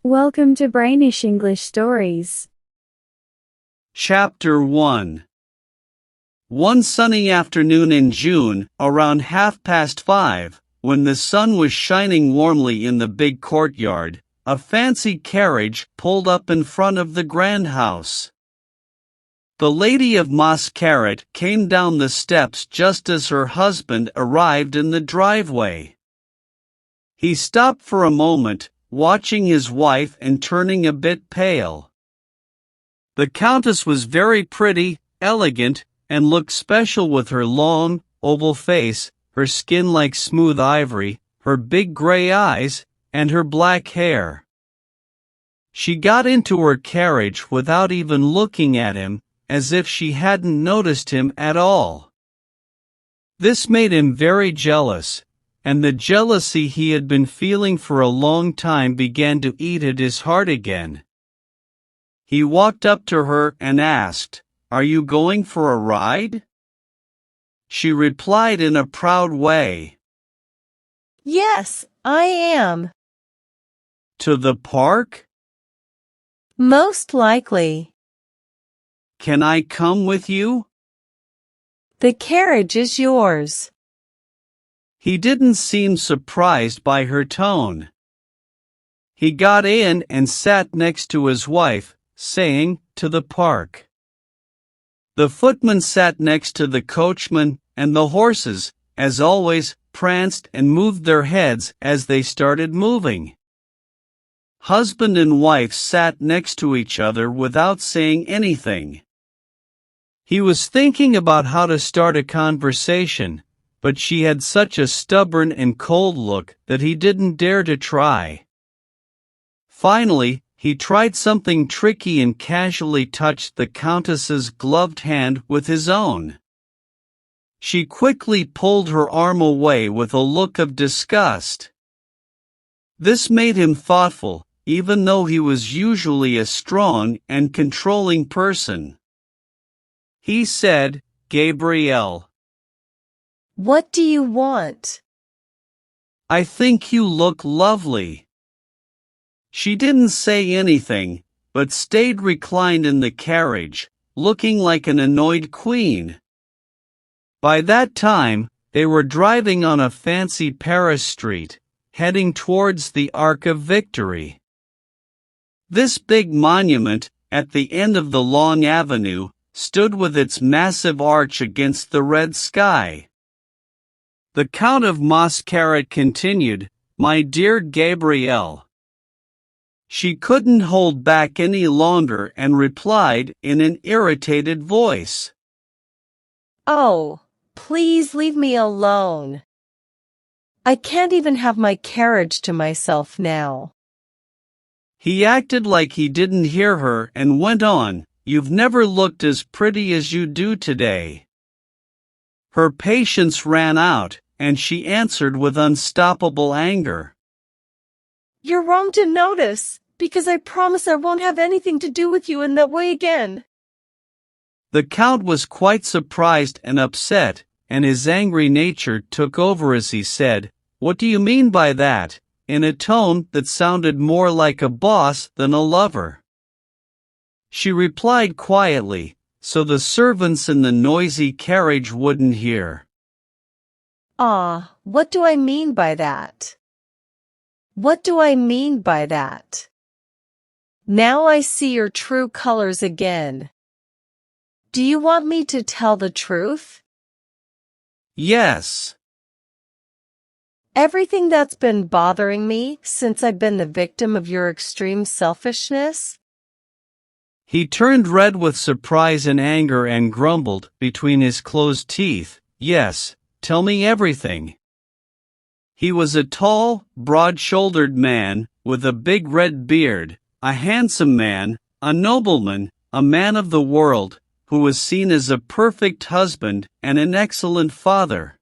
Welcome to Brainish English Stories. Chapter 1. One sunny afternoon in June, around 5:30, when the sun was shining warmly in the big courtyard, a fancy carriage pulled up in front of the grand house. The Lady of Mascaret came down the steps just as her husband arrived in the driveway. He stopped for a moment, watching his wife and turning a bit pale. The Countess was very pretty, elegant, and looked special with her long, oval face, her skin like smooth ivory, her big gray eyes, and her black hair. She got into her carriage without even looking at him, as if she hadn't noticed him at all. This made him very jealous, and the jealousy he had been feeling for a long time began to eat at his heart again. He walked up to her and asked, "Are you going for a ride?" She replied in a proud way, "Yes, I am." "To the park?" "Most likely." "Can I come with you?" "The carriage is yours." He didn't seem surprised by her tone. He got in and sat next to his wife, saying, "To the park." The footman sat next to the coachman, and the horses, as always, pranced and moved their heads as they started moving. Husband and wife sat next to each other without saying anything. He was thinking about how to start a conversation, but she had such a stubborn and cold look that he didn't dare to try. Finally, he tried something tricky and casually touched the Countess's gloved hand with his own. She quickly pulled her arm away with a look of disgust. This made him thoughtful, even though he was usually a strong and controlling person. He said, "Gabrielle, "What do you want?" I think you look lovely." She didn't say anything, but stayed reclined in the carriage, looking like an annoyed queen. By that time, they were driving on a fancy Paris street, heading towards the Arc of Victory. This big monument, at the end of the long avenue, stood with its massive arch against the red sky. The Count of Mascaret continued, "My dear Gabrielle." She couldn't hold back any longer and replied in an irritated voice, "Oh, please leave me alone. I can't even have my carriage to myself now." He acted like he didn't hear her and went on, "You've never looked as pretty as you do today." Her patience ran out, and she answered with unstoppable anger, "You're wrong to notice, because I promise I won't have anything to do with you in that way again." The Count was quite surprised and upset, and his angry nature took over as he said, "What do you mean by that?" in a tone that sounded more like a boss than a lover. She replied quietly, so the servants in the noisy carriage wouldn't hear, "Ah, what do I mean by that? What do I mean by that? Now I see your true colors again. Do you want me to tell the truth?" "Yes." "Everything that's been bothering me since I've been the victim of your extreme selfishness?" He turned red with surprise and anger and grumbled between his closed teeth, "Yes, tell me everything." He was a tall, broad-shouldered man, with a big red beard, a handsome man, a nobleman, a man of the world, who was seen as a perfect husband and an excellent father.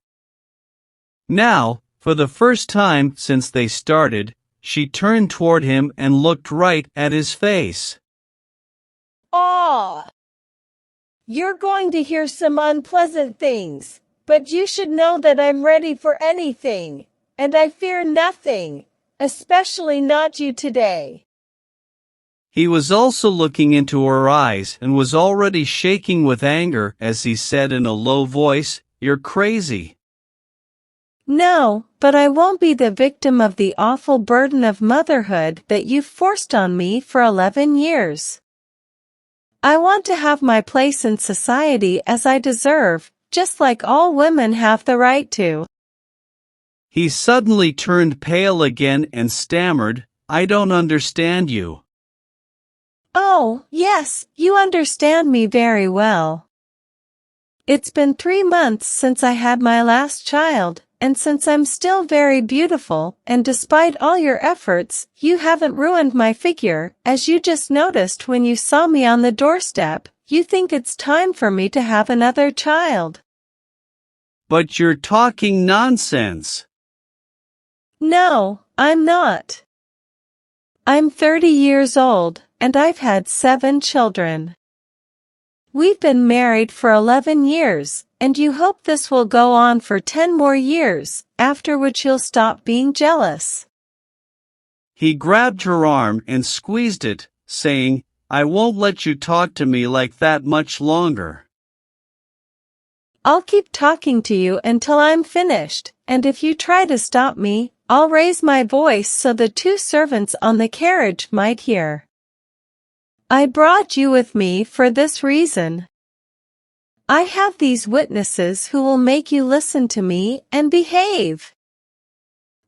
Now, for the first time since they started, she turned toward him and looked right at his face. "Ah! You're going to hear some unpleasant things, but you should know that I'm ready for anything, and I fear nothing, especially not you today." He was also looking into her eyes and was already shaking with anger as he said in a low voice, "You're crazy." No, but I won't be the victim of the awful burden of motherhood that you've forced on me for 11 years. I want to have my place in society as I deserve, just like all women have the right to. He suddenly turned pale again and stammered, "I don't understand you." Oh, yes, you understand me very well. It's been 3 months since I had my last child, and since I'm still very beautiful, and despite all your efforts, you haven't ruined my figure, as you just noticed when you saw me on the doorstep. You think it's time for me to have another child. But you're talking nonsense. No, I'm not. I'm 30 years old, and I've had 7 children. We've been married for 11 years, and you hope this will go on for 10 more years, after which you'll stop being jealous. He grabbed her arm and squeezed it, saying, "I won't let you talk to me like that much longer." I'll keep talking to you until I'm finished, and if you try to stop me, I'll raise my voice so the 2 servants on the carriage might hear. I brought you with me for this reason. I have these witnesses who will make you listen to me and behave.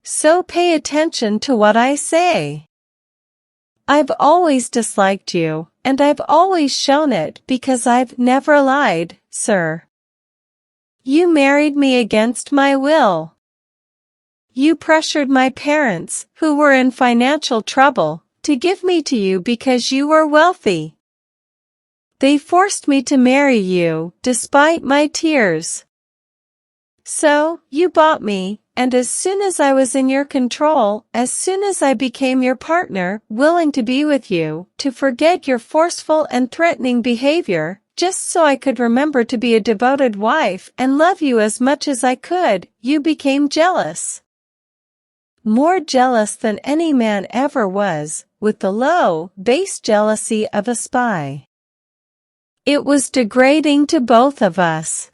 So pay attention to what I say. I've always disliked you, and I've always shown it because I've never lied, sir. You married me against my will. You pressured my parents, who were in financial trouble, to give me to you because you were wealthy. They forced me to marry you, despite my tears. So, you bought me, and as soon as I was in your control, as soon as I became your partner, willing to be with you, to forget your forceful and threatening behavior, just so I could remember to be a devoted wife and love you as much as I could, you became jealous. More jealous than any man ever was, with the low, base jealousy of a spy. It was degrading to both of us.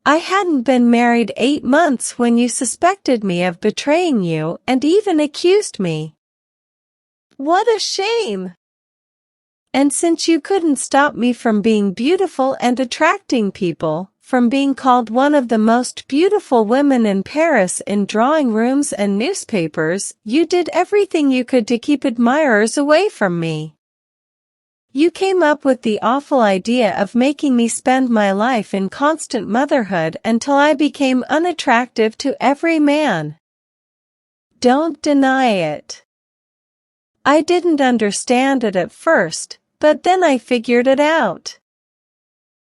I hadn't been married 8 months when you suspected me of betraying you and even accused me. What a shame! And since you couldn't stop me from being beautiful and attracting people, from being called one of the most beautiful women in Paris in drawing rooms and newspapers, you did everything you could to keep admirers away from me. You came up with the awful idea of making me spend my life in constant motherhood until I became unattractive to every man. Don't deny it. I didn't understand it at first, but then I figured it out.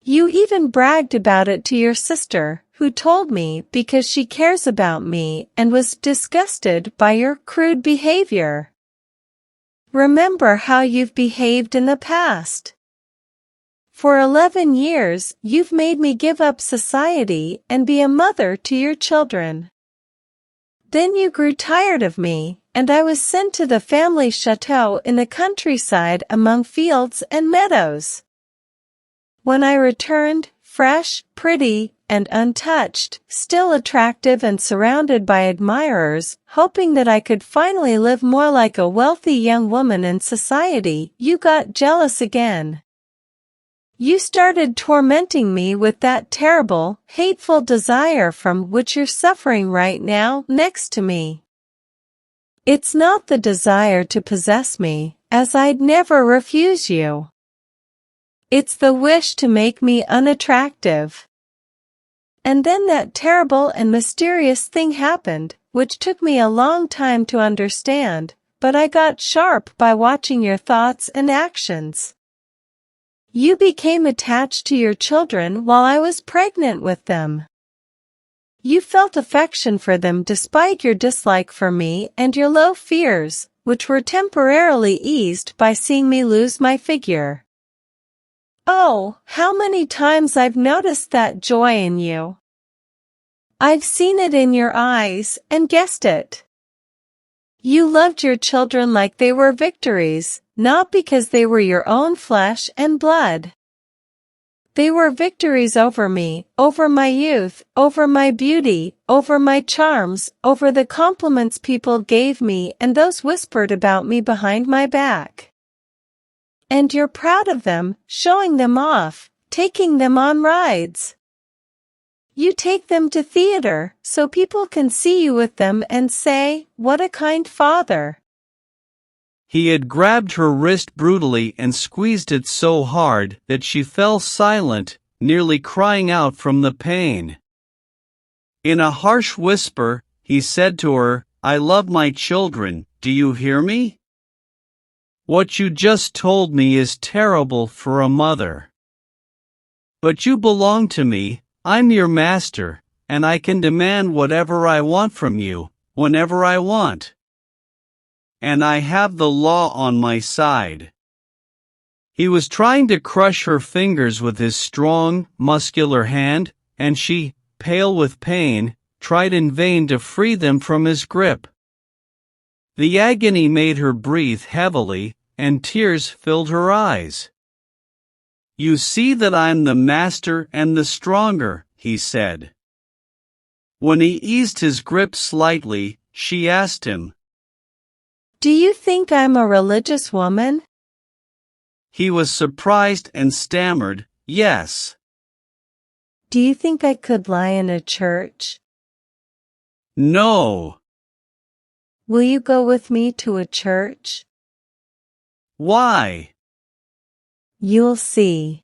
You even bragged about it to your sister, who told me because she cares about me and was disgusted by your crude behavior. Remember how you've behaved in the past. For 11 years, you've made me give up society and be a mother to your children. Then you grew tired of me, and I was sent to the family chateau in the countryside among fields and meadows. When I returned, fresh, pretty, and untouched, still attractive and surrounded by admirers, hoping that I could finally live more like a wealthy young woman in society, you got jealous again. You started tormenting me with that terrible, hateful desire from which you're suffering right now next to me. It's not the desire to possess me, as I'd never refuse you. It's the wish to make me unattractive. And then that terrible and mysterious thing happened, which took me a long time to understand, but I got sharp by watching your thoughts and actions. You became attached to your children while I was pregnant with them. You felt affection for them despite your dislike for me and your low fears, which were temporarily eased by seeing me lose my figure. Oh, how many times I've noticed that joy in you. I've seen it in your eyes and guessed it. You loved your children like they were victories, not because they were your own flesh and blood. They were victories over me, over my youth, over my beauty, over my charms, over the compliments people gave me and those whispered about me behind my back. And you're proud of them, showing them off, taking them on rides. You take them to theater, so people can see you with them and say, "What a kind father." He had grabbed her wrist brutally and squeezed it so hard that she fell silent, nearly crying out from the pain. In a harsh whisper, he said to her, "I love my children, do you hear me? What you just told me is terrible for a mother. But you belong to me, I'm your master, and I can demand whatever I want from you, whenever I want. And I have the law on my side." He was trying to crush her fingers with his strong, muscular hand, and she, pale with pain, tried in vain to free them from his grip. The agony made her breathe heavily, and tears filled her eyes. "You see that I'm the master and the stronger," he said. When he eased his grip slightly, she asked him, "Do you think I'm a religious woman?" He was surprised and stammered, "Yes." "Do you think I could lie in a church?" "No." "Will you go with me to a church?" "Why?" "You'll see."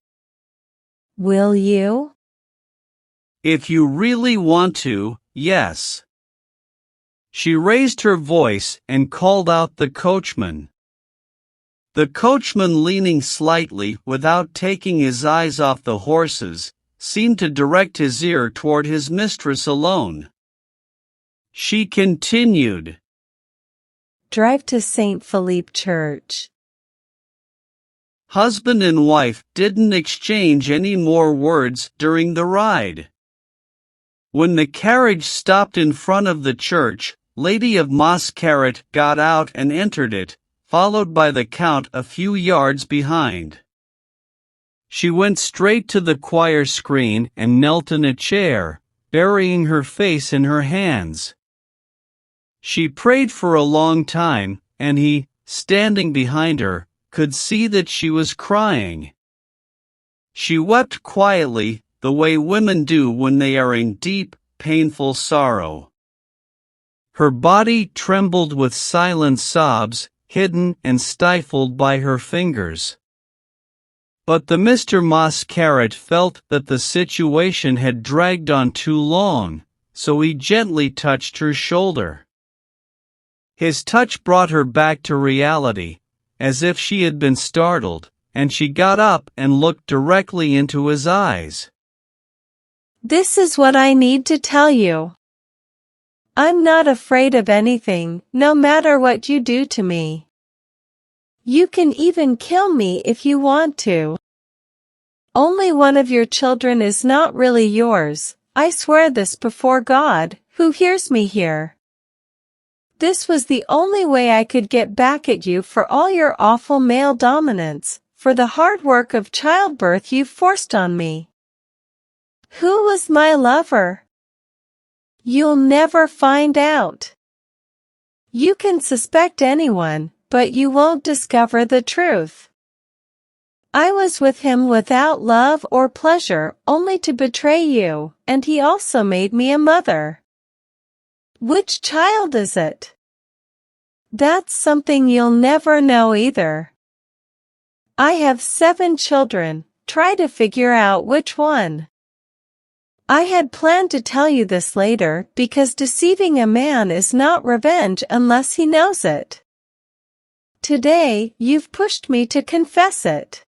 "Will you?" "If you really want to, yes." She raised her voice and called out the coachman. The coachman, leaning slightly without taking his eyes off the horses, seemed to direct his ear toward his mistress alone. She continued, "Drive to St. Philippe Church." Husband and wife didn't exchange any more words during the ride. When the carriage stopped in front of the church, Lady of Mascaret got out and entered it, followed by the Count a few yards behind. She went straight to the choir screen and knelt in a chair, burying her face in her hands. She prayed for a long time, and he, standing behind her, could see that she was crying. She wept quietly, the way women do when they are in deep, painful sorrow. Her body trembled with silent sobs, hidden and stifled by her fingers. But the Mr. Mascaret felt that the situation had dragged on too long, so he gently touched her shoulder. His touch brought her back to reality, as if she had been startled, and she got up and looked directly into his eyes. "This is what I need to tell you. I'm not afraid of anything, no matter what you do to me. You can even kill me if you want to. Only one of your children is not really yours, I swear this before God, who hears me here. This was the only way I could get back at you for all your awful male dominance, for the hard work of childbirth you forced on me. Who was my lover? You'll never find out. You can suspect anyone, but you won't discover the truth. I was with him without love or pleasure, only to betray you, and he also made me a mother. Which child is it? That's something you'll never know either. I have 7 children, try to figure out which one. I had planned to tell you this later because deceiving a man is not revenge unless he knows it. Today, you've pushed me to confess it.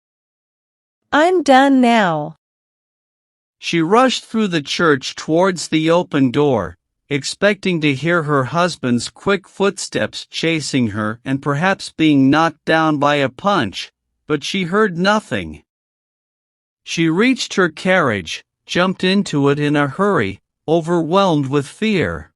I'm done now." She rushed through the church towards the open door, expecting to hear her husband's quick footsteps chasing her and perhaps being knocked down by a punch, but she heard nothing. She reached her carriage, jumped into it in a hurry, overwhelmed with fear.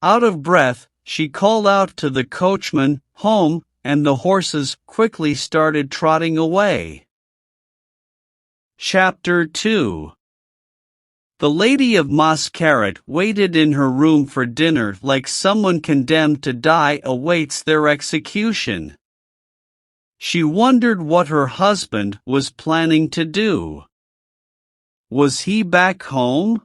Out of breath, she called out to the coachman, "Home," and the horses quickly started trotting away. Chapter 2. The Lady of Mascaret waited in her room for dinner like someone condemned to die awaits their execution. She wondered what her husband was planning to do. Was he back home?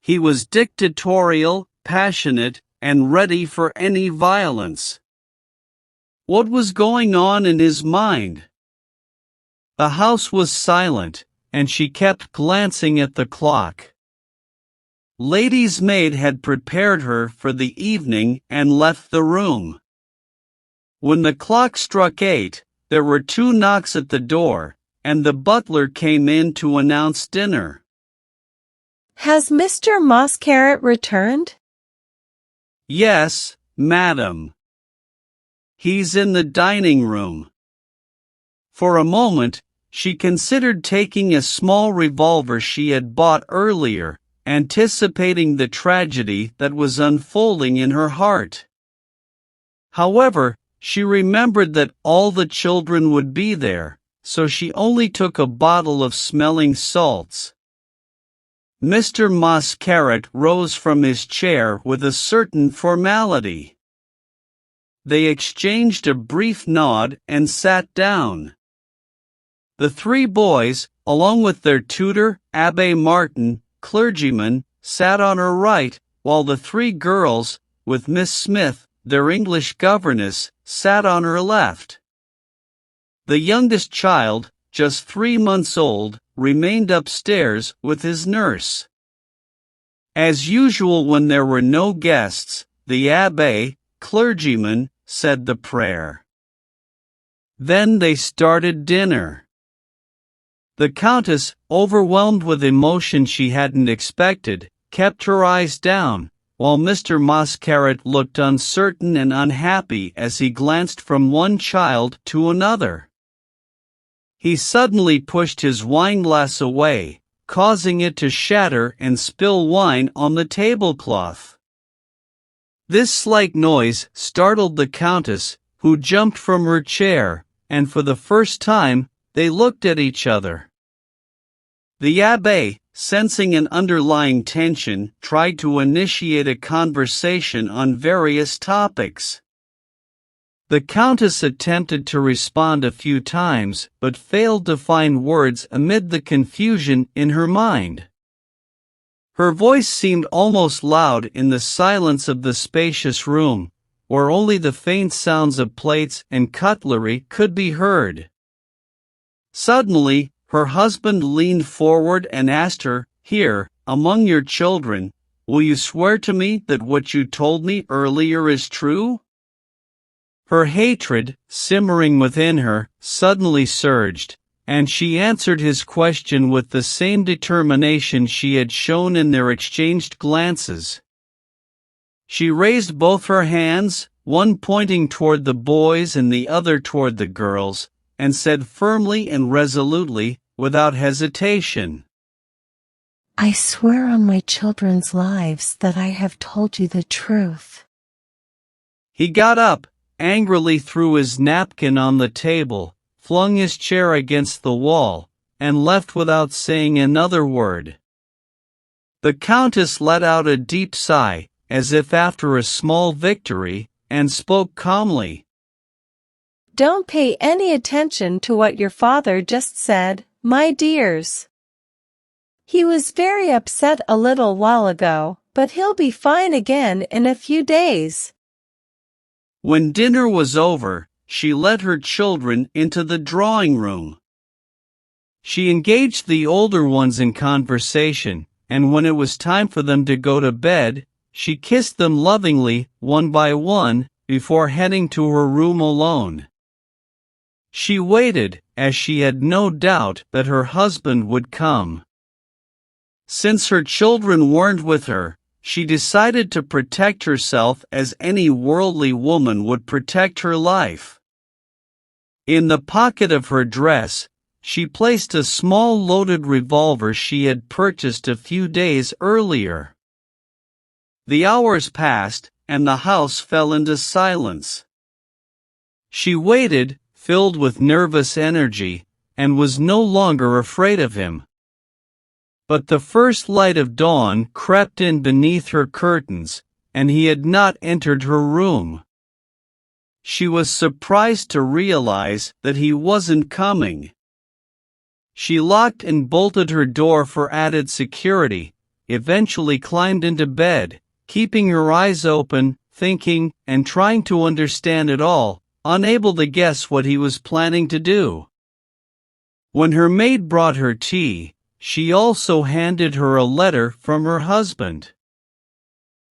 He was dictatorial, passionate, and ready for any violence. What was going on in his mind? The house was silent, and she kept glancing at the clock. Lady's maid had prepared her for the evening and left the room. When the clock struck 8, there were 2 knocks at the door, and the butler came in to announce dinner. Has Mr. Mascaret returned? Yes, madam. He's in the dining room. For a moment, she considered taking a small revolver she had bought earlier, anticipating the tragedy that was unfolding in her heart. However, she remembered that all the children would be there, so she only took a bottle of smelling salts. Mr. Mascaret rose from his chair with a certain formality. They exchanged a brief nod and sat down. The 3 boys, along with their tutor, Abbe Martin, clergyman, sat on her right, while the 3 girls, with Miss Smith, their English governess, sat on her left. The youngest child, just 3 months old, remained upstairs with his nurse. As usual when there were no guests, the Abbe, clergyman, said the prayer. Then they started dinner. The Countess, overwhelmed with emotion she hadn't expected, kept her eyes down, while Mr. Mascaret looked uncertain and unhappy as he glanced from one child to another. He suddenly pushed his wineglass away, causing it to shatter and spill wine on the tablecloth. This slight noise startled the Countess, who jumped from her chair, and for the first time, they looked at each other. The Abbé, sensing an underlying tension, tried to initiate a conversation on various topics. The Countess attempted to respond a few times, but failed to find words amid the confusion in her mind. Her voice seemed almost loud in the silence of the spacious room, where only the faint sounds of plates and cutlery could be heard. Suddenly, her husband leaned forward and asked her, "Here, among your children, will you swear to me that what you told me earlier is true?" Her hatred, simmering within her, suddenly surged, and she answered his question with the same determination she had shown in their exchanged glances. She raised both her hands, one pointing toward the boys and the other toward the girls, and said firmly and resolutely, without hesitation, "I swear on my children's lives that I have told you the truth." He got up, angrily threw his napkin on the table, flung his chair against the wall, and left without saying another word. The Countess let out a deep sigh, as if after a small victory, and spoke calmly. "Don't pay any attention to what your father just said, my dears. He was very upset a little while ago, but he'll be fine again in a few days." When dinner was over, she led her children into the drawing room. She engaged the older ones in conversation, and when it was time for them to go to bed, she kissed them lovingly, one by one, before heading to her room alone. She waited, as she had no doubt that her husband would come. Since her children weren't with her, she decided to protect herself as any worldly woman would protect her life. In the pocket of her dress, she placed a small loaded revolver she had purchased a few days earlier. The hours passed, and the house fell into silence. She waited, filled with nervous energy, and was no longer afraid of him. But the first light of dawn crept in beneath her curtains, and he had not entered her room. She was surprised to realize that he wasn't coming. She locked and bolted her door for added security, eventually climbed into bed, keeping her eyes open, thinking, and trying to understand it all, unable to guess what he was planning to do. When her maid brought her tea, she also handed her a letter from her husband.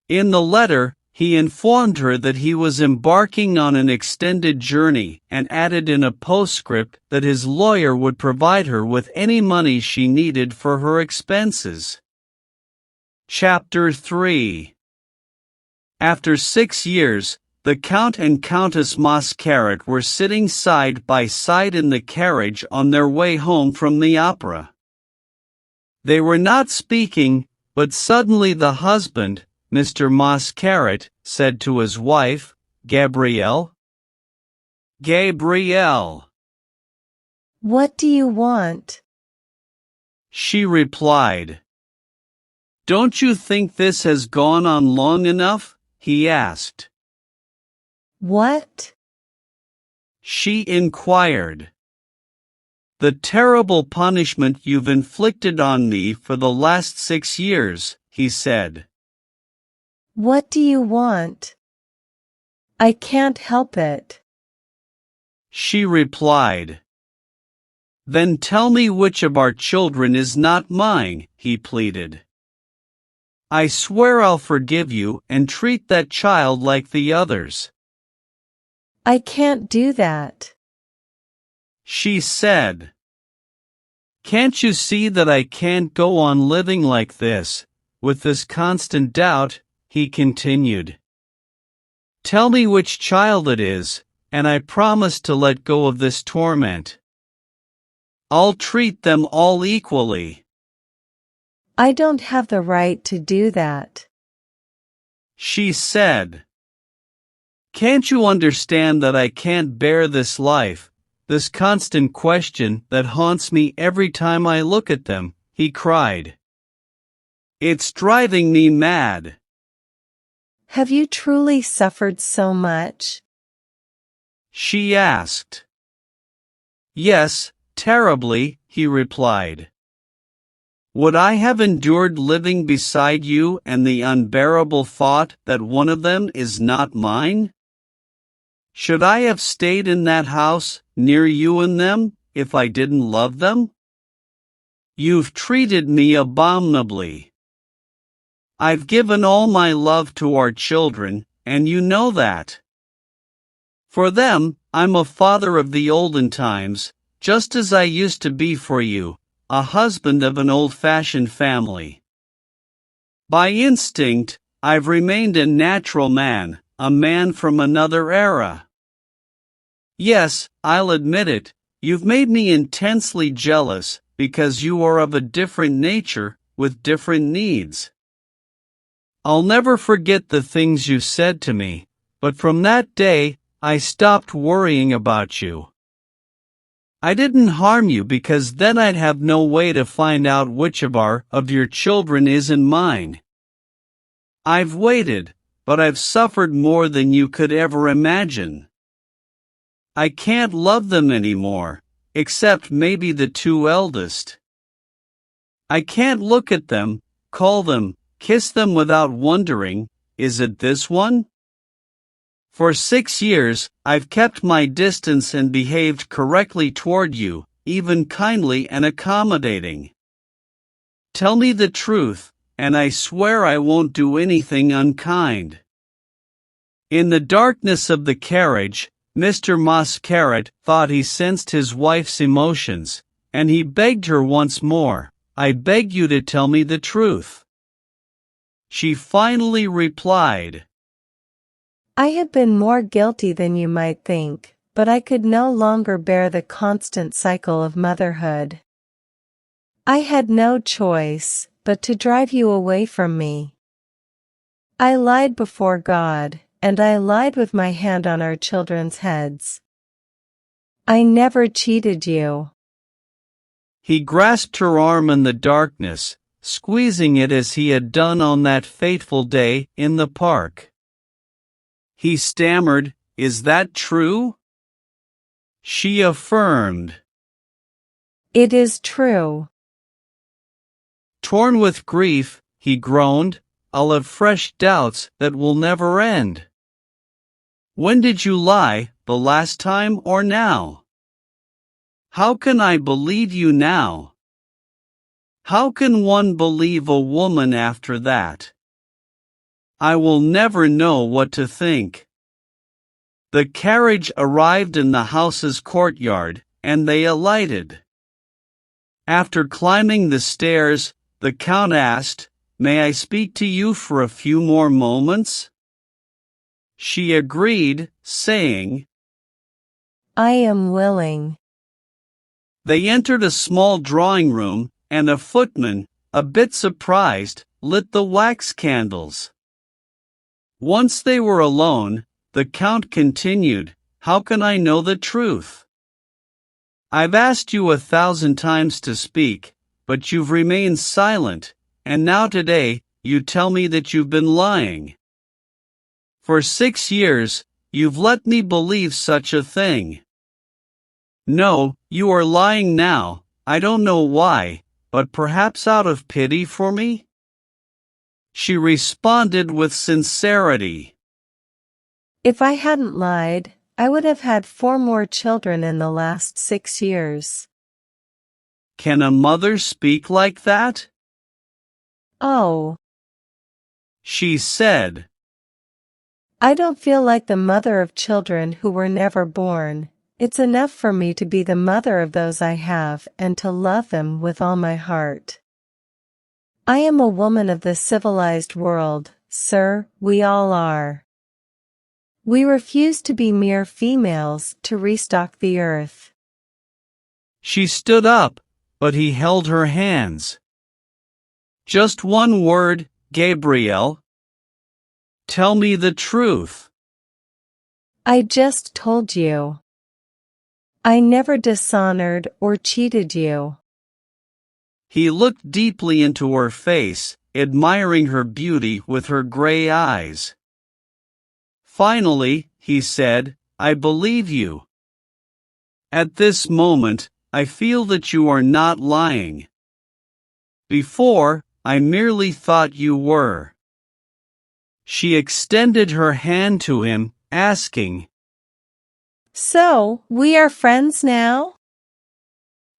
In the letter, he informed her that he was embarking on an extended journey and added in a postscript that his lawyer would provide her with any money she needed for her expenses. Chapter 3. After 6 years, the Count and Countess Mascaret were sitting side by side in the carriage on their way home from the opera. They were not speaking, but suddenly the husband, Mr. Mascaret, said to his wife, "Gabrielle? Gabrielle." What do you want? She replied. "Don't you think this has gone on long enough?" he asked. What? She inquired. "The terrible punishment you've inflicted on me for the last 6 years, he said. What do you want? I can't help it. She replied. "Then tell me which of our children is not mine," he pleaded. "I swear I'll forgive you and treat that child like the others." I can't do that. She said. "Can't you see that I can't go on living like this, with this constant doubt?" he continued. "Tell me which child it is, and I promise to let go of this torment. I'll treat them all equally." I don't have the right to do that. She said. "Can't you understand that I can't bear this life, this constant question that haunts me every time I look at them?" he cried. "It's driving me mad." Have you truly suffered so much? She asked. "Yes, terribly," he replied. "Would I have endured living beside you and the unbearable thought that one of them is not mine? Should I have stayed in that house, near you and them, if I didn't love them? You've treated me abominably. I've given all my love to our children, and you know that. For them, I'm a father of the olden times, just as I used to be for you, a husband of an old-fashioned family. By instinct, I've remained a natural man, a man from another era. Yes, I'll admit it, you've made me intensely jealous, because you are of a different nature, with different needs. I'll never forget the things you said to me, but from that day, I stopped worrying about you. I didn't harm you because then I'd have no way to find out which of your children isn't mine. I've waited, but I've suffered more than you could ever imagine. I can't love them anymore, except maybe the 2 eldest. I can't look at them, call them, kiss them without wondering, is it this one? For 6 years, I've kept my distance and behaved correctly toward you, even kindly and accommodating. Tell me the truth, and I swear I won't do anything unkind." In the darkness of the carriage, Mr. Mascaret thought he sensed his wife's emotions, and he begged her once more, "I beg you to tell me the truth." She finally replied, I have been more guilty than you might think, but I could no longer bear the constant cycle of motherhood. I had no choice but to drive you away from me. I lied before God, and I lied with my hand on our children's heads. I never cheated you. He grasped her arm in the darkness, squeezing it as he had done on that fateful day in the park. He stammered, "Is that true?" She affirmed. It is true. Torn with grief, he groaned, "I'll have fresh doubts that will never end. When did you lie, the last time or now? How can I believe you now? How can one believe a woman after that? I will never know what to think." The carriage arrived in the house's courtyard, and they alighted. After climbing the stairs, the Count asked, "May I speak to you for a few more moments?" She agreed, saying, I am willing. They entered a small drawing room, and a footman, a bit surprised, lit the wax candles. Once they were alone, the Count continued, "How can I know the truth? I've asked you 1,000 times to speak, but you've remained silent, and now today, you tell me that you've been lying. For 6 years, you've let me believe such a thing. No, you are lying now, I don't know why, but perhaps out of pity for me?" She responded with sincerity. If I hadn't lied, I would have had 4 more children in the last 6 years. Can a mother speak like that? Oh, She said. I don't feel like the mother of children who were never born. It's enough for me to be the mother of those I have and to love them with all my heart. I am a woman of the civilized world, sir, we all are. We refuse to be mere females to restock the earth. She stood up, but he held her hands. Just one word, Gabrielle. Tell me the truth. I just told you. I never dishonored or cheated you. He looked deeply into her face, admiring her beauty with her gray eyes. Finally, he said, "I believe you. At this moment, I feel that you are not lying. Before, I merely thought you were." She extended her hand to him, asking, So, we are friends now?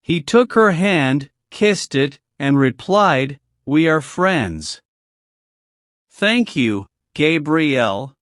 He took her hand, kissed it, and replied, "We are friends." "Thank you, Gabrielle."